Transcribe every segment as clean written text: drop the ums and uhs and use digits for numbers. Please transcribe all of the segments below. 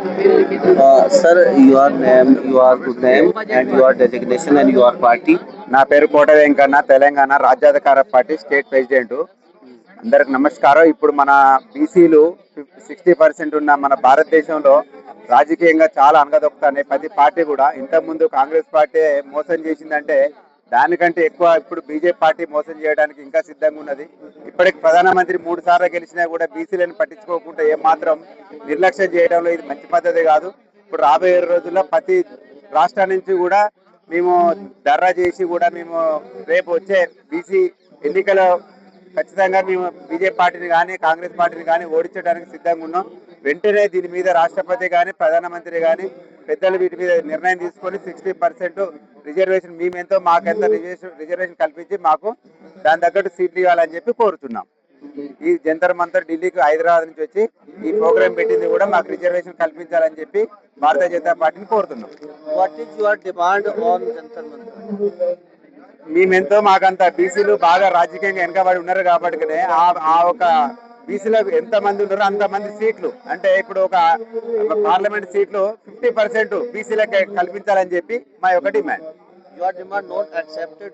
Sir, your name, your good name, and your designation and your party. నా పేరు కోట వెంకన్న, తెలంగాణ రాజ్యాధికార party state president. అందరికి నమస్కారం. ఇప్పుడు మన బీసీలు 60% ఉన్న మన భారతదేశంలో రాజకీయంగా చాలా అనగదొక్కుతాయి. ప్రతి పార్టీ కూడా ఇంతకుముందు కాంగ్రెస్ పార్టీ మోసం చేసిందంటే దానికంటే ఎక్కువ ఇప్పుడు బీజేపీ పార్టీ మోసం చేయడానికి ఇంకా సిద్ధంగా ఉన్నది. ఇప్పటికి ప్రధానమంత్రి 3 సార్లు గెలిచినా కూడా బీసీలను పట్టించుకోకుండా ఏమాత్రం నిర్లక్ష్యం చేయడంలో ఇది మంచి పద్ధతి కాదు. ఇప్పుడు రాబోయే రోజుల్లో ప్రతి రాష్ట్రం నుంచి కూడా మేము ధర్నా చేసి కూడా మేము రేపు వచ్చే బీసీ ఎన్నికల ఖచ్చితంగా మేము బీజేపీ పార్టీని కానీ కాంగ్రెస్ పార్టీని కానీ ఓడించడానికి సిద్ధంగా ఉన్నాం. వెంటనే దీని మీద రాష్ట్రపతి కానీ ప్రధానమంత్రి కానీ పెద్దలు వీటి మీద నిర్ణయం తీసుకొని 60% రిజర్వేషన్ మేమెంతో మాకెంత రిజర్వేషన్ కల్పించి మాకు దాని తగ్గట్టు సీట్లు ఇవ్వాలని చెప్పి కోరుతున్నాం. ఈ జంతర్ మంతర్ ఢిల్లీకి హైదరాబాద్ నుంచి వచ్చి ఈ ప్రోగ్రామ్ పెట్టింది కూడా మాకు రిజర్వేషన్ కల్పించాలని చెప్పి భారతీయ జనతా పార్టీని కోరుతున్నాం. What is your demand on Jantar Mantar? మేమెంతో మాకంత బీసీలు బాగా రాజకీయంగా వెనకబడి ఉన్నారు కాబట్టి ఆ ఒక బీసీలో ఎంత మంది ఉన్నారో అంతమంది సీట్లు అంటే ఇప్పుడు ఒక పార్లమెంట్ సీట్లు 50% బీసీలకే కల్పించాలని చెప్పి మా యొక్క demand. Your demand not accepted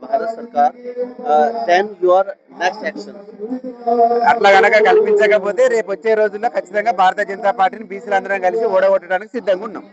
Bharat Sarkar, then your next action. అట్లా గనక కల్పించకపోతే రేపు వచ్చే రోజుల్లో ఖచ్చితంగా భారతీయ జనతా పార్టీని బీసీలు అందరం కలిసి ఓడగొట్టడానికి సిద్ధంగా ఉన్నాం.